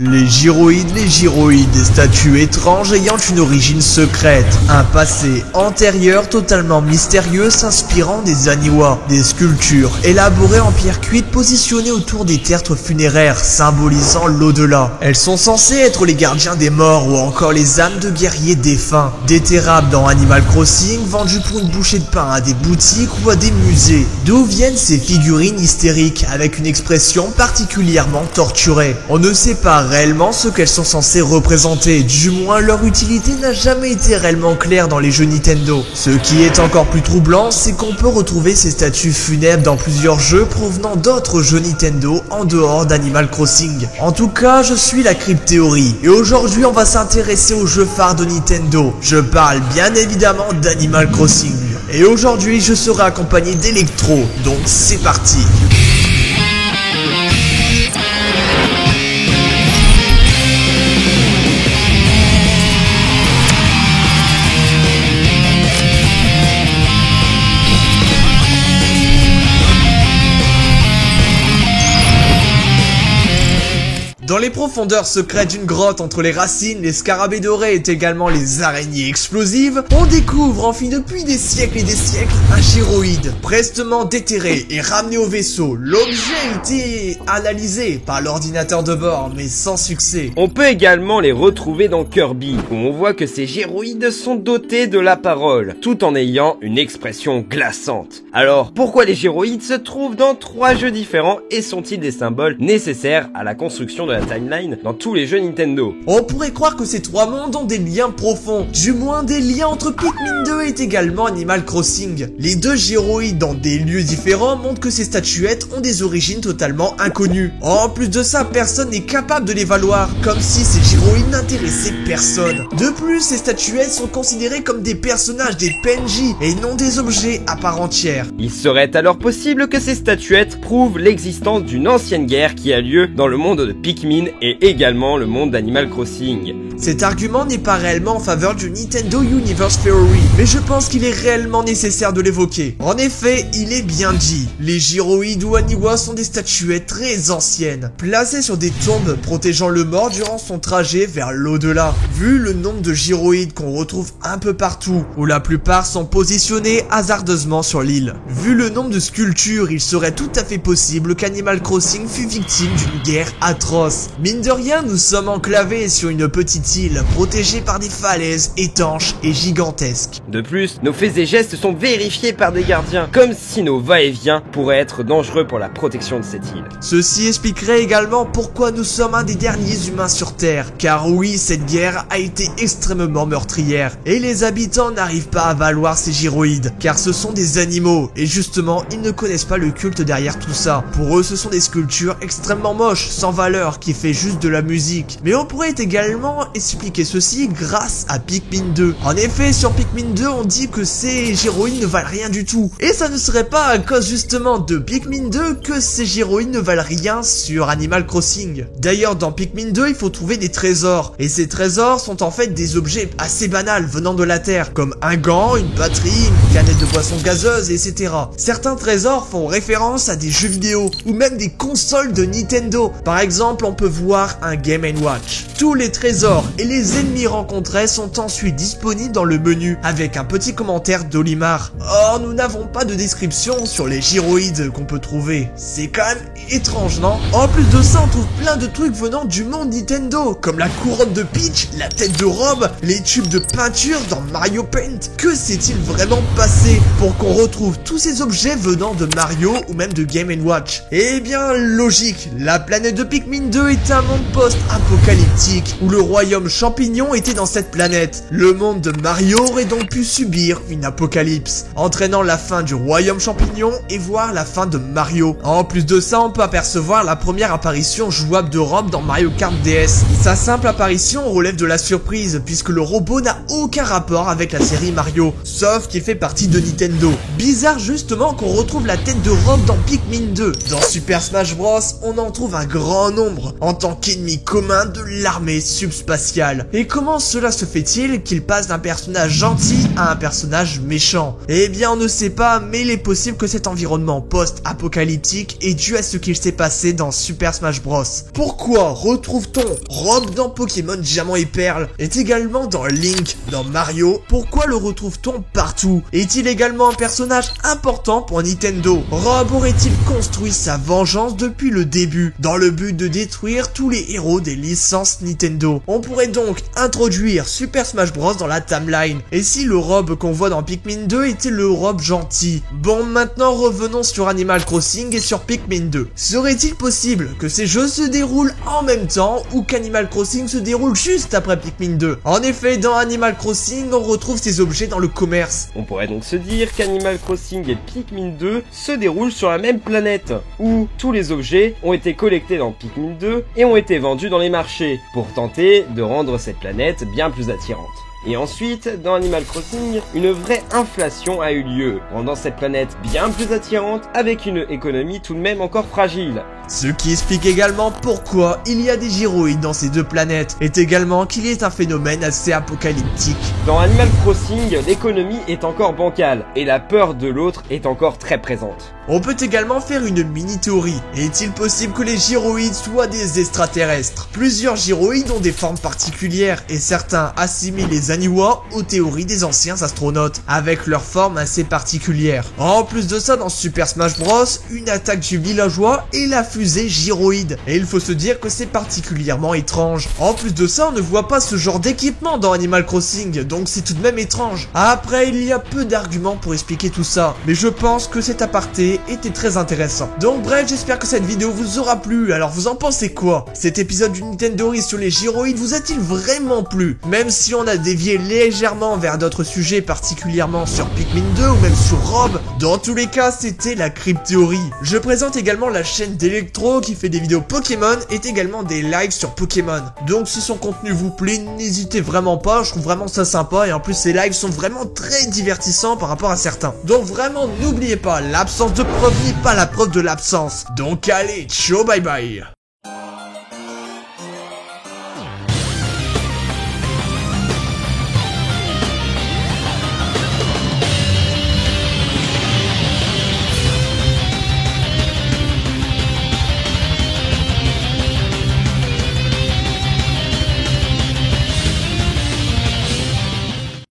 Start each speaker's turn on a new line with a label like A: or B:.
A: Les gyroïdes, des statues étranges ayant une origine secrète, un passé antérieur totalement mystérieux s'inspirant des Aniwa, des sculptures élaborées en pierre cuite positionnées autour des tertres funéraires symbolisant l'au-delà. Elles sont censées être les gardiens des morts ou encore les âmes de guerriers défunts, déterrables dans Animal Crossing, vendues pour une bouchée de pain à des boutiques ou à des musées. D'où viennent ces figurines hystériques avec une expression particulièrement torturée? On ne sait pas réellement ce qu'elles sont censées représenter, du moins leur utilité n'a jamais été réellement claire dans les jeux Nintendo. Ce qui est encore plus troublant, c'est qu'on peut retrouver ces statues funèbres dans plusieurs jeux provenant d'autres jeux Nintendo en dehors d'Animal Crossing. En tout cas, je suis la Crypt Theory, et aujourd'hui on va s'intéresser au jeu phare de Nintendo. Je parle bien évidemment d'Animal Crossing. Et aujourd'hui, je serai accompagné d'Electro, donc c'est parti. Dans les profondeurs secrètes d'une grotte entre les racines, les scarabées dorés et également les araignées explosives, on découvre enfin depuis des siècles et des siècles un gyroïde prestement déterré et ramené au vaisseau. L'objet a été analysé par l'ordinateur de bord mais sans succès.
B: On peut également les retrouver dans Kirby, où on voit que ces gyroïdes sont dotés de la parole, tout en ayant une expression glaçante. Alors, pourquoi les gyroïdes se trouvent dans 3 jeux différents et sont-ils des symboles nécessaires à la construction de la timeline dans tous les jeux Nintendo?
A: On pourrait croire que ces 3 mondes ont des liens profonds, du moins des liens entre Pikmin 2 et également Animal Crossing. Les 2 gyroïdes dans des lieux différents montrent que ces statuettes ont des origines totalement inconnues. En plus de ça, personne n'est capable de les valoir, comme si ces gyroïdes n'intéressaient personne. De plus, ces statuettes sont considérées comme des personnages, des PNJ, et non des objets à part entière.
B: Il serait alors possible que ces statuettes prouvent l'existence d'une ancienne guerre qui a lieu dans le monde de Pikmin et également le monde d'Animal Crossing.
A: Cet argument n'est pas réellement en faveur du Nintendo Universe Theory, mais je pense qu'il est réellement nécessaire de l'évoquer. En effet, il est bien dit, les gyroïdes ou Aniwa sont des statuettes très anciennes, placées sur des tombes protégeant le mort durant son trajet vers l'au-delà. Vu le nombre de gyroïdes qu'on retrouve un peu partout, où la plupart sont positionnés hasardeusement sur l'île. Vu le nombre de sculptures, il serait tout à fait possible qu'Animal Crossing fût victime d'une guerre atroce. Mine de rien, nous sommes enclavés sur une petite île, protégée par des falaises étanches et gigantesques.
B: De plus, nos faits et gestes sont vérifiés par des gardiens, comme si nos va-et-vient pourraient être dangereux pour la protection de cette île.
A: Ceci expliquerait également pourquoi nous sommes un des derniers humains sur Terre, car oui, cette guerre a été extrêmement meurtrière, et les habitants n'arrivent pas à valoir ces gyroïdes, car ce sont des animaux, et justement, ils ne connaissent pas le culte derrière tout ça. Pour eux, ce sont des sculptures extrêmement moches, sans valeur, qui fait juste de la musique. Mais on pourrait également expliquer ceci grâce à Pikmin 2. En effet, sur Pikmin 2, on dit que ces gyroïdes ne valent rien du tout. Et ça ne serait pas à cause justement de Pikmin 2 que ces gyroïdes ne valent rien sur Animal Crossing. D'ailleurs, dans Pikmin 2, il faut trouver des trésors. Et ces trésors sont en fait des objets assez banals venant de la Terre, comme un gant, une batterie, une canette de boisson gazeuse, etc. Certains trésors font référence à des jeux vidéo, ou même des consoles de Nintendo. Par exemple, on peut voir un Game & Watch. Tous les trésors et les ennemis rencontrés sont ensuite disponibles dans le menu avec un petit commentaire d'Olimar. Or, nous n'avons pas de description sur les gyroïdes qu'on peut trouver. C'est quand même étrange, non? En plus de ça, on trouve plein de trucs venant du monde Nintendo, comme la couronne de Peach, la tête de Rob, les tubes de peinture dans Mario Paint. Que s'est-il vraiment passé pour qu'on retrouve tous ces objets venant de Mario ou même de Game & Watch? Eh bien, logique, la planète de Pikmin 2 est un monde post-apocalyptique où le royaume champignon était dans cette planète. Le monde de Mario aurait donc pu subir une apocalypse, entraînant la fin du royaume champignon et voire la fin de Mario. En plus de ça, on peut apercevoir la première apparition jouable de Rob dans Mario Kart DS. Sa simple apparition relève de la surprise puisque le robot n'a aucun rapport avec la série Mario, sauf qu'il fait partie de Nintendo. Bizarre justement qu'on retrouve la tête de Rob dans Pikmin 2. Dans Super Smash Bros, on en trouve un grand nombre, en tant qu'ennemi commun de l'armée subspatiale. Et comment cela se fait-il qu'il passe d'un personnage gentil à un personnage méchant? Eh bien on ne sait pas, mais il est possible que cet environnement post-apocalyptique est dû à ce qu'il s'est passé dans Super Smash Bros. Pourquoi retrouve-t-on Rob dans Pokémon Diamant et Perle? Est également dans Link, dans Mario? Pourquoi le retrouve-t-on partout? Est-il également un personnage important pour Nintendo? Rob aurait-il construit sa vengeance depuis le début, dans le but de détruire tous les héros des licences Nintendo? On pourrait donc introduire Super Smash Bros dans la timeline. Et si le Rob qu'on voit dans Pikmin 2 était le Rob gentil? Bon, maintenant revenons sur Animal Crossing et sur Pikmin 2. Serait-il possible que ces jeux se déroulent en même temps ou qu'Animal Crossing se déroule juste après Pikmin 2? En effet, dans Animal Crossing, on retrouve ces objets dans le commerce.
B: On pourrait donc se dire qu'Animal Crossing et Pikmin 2 se déroulent sur la même planète, où tous les objets ont été collectés dans Pikmin 2 et ont été vendus dans les marchés, pour tenter de rendre cette planète bien plus attirante. Et ensuite, dans Animal Crossing, une vraie inflation a eu lieu, rendant cette planète bien plus attirante avec une économie tout de même encore fragile.
A: Ce qui explique également pourquoi il y a des gyroïdes dans ces deux planètes, est également qu'il est un phénomène assez apocalyptique.
B: Dans Animal Crossing, l'économie est encore bancale, et la peur de l'autre est encore très présente.
A: On peut également faire une mini-théorie. Est-il possible que les gyroïdes soient des extraterrestres? Plusieurs gyroïdes ont des formes particulières, et certains assimilent les Aniwa aux théories des anciens astronautes, avec leurs formes assez particulières. En plus de ça, dans Super Smash Bros, une attaque du villageois et la fusée gyroïde. Et il faut se dire que c'est particulièrement étrange. En plus de ça, on ne voit pas ce genre d'équipement dans Animal Crossing, donc c'est tout de même étrange. Après, il y a peu d'arguments pour expliquer tout ça, mais je pense que cet aparté était très intéressant. Donc bref, j'espère que cette vidéo vous aura plu. Alors vous en pensez quoi? Cet épisode du Nintendori sur les gyroïdes vous a-t-il vraiment plu? Même si on a dévié légèrement vers d'autres sujets, particulièrement sur Pikmin 2 ou même sur Rob, dans tous les cas, c'était la crypthéorie. Je présente également la chaîne d'Electro qui fait des vidéos Pokémon et également des lives sur Pokémon. Donc si son contenu vous plaît, n'hésitez vraiment pas, je trouve vraiment ça sympa et en plus ces lives sont vraiment très divertissants par rapport à certains. Donc vraiment n'oubliez pas, l'absence de preuve n'est pas la preuve de l'absence. Donc allez, ciao, bye bye.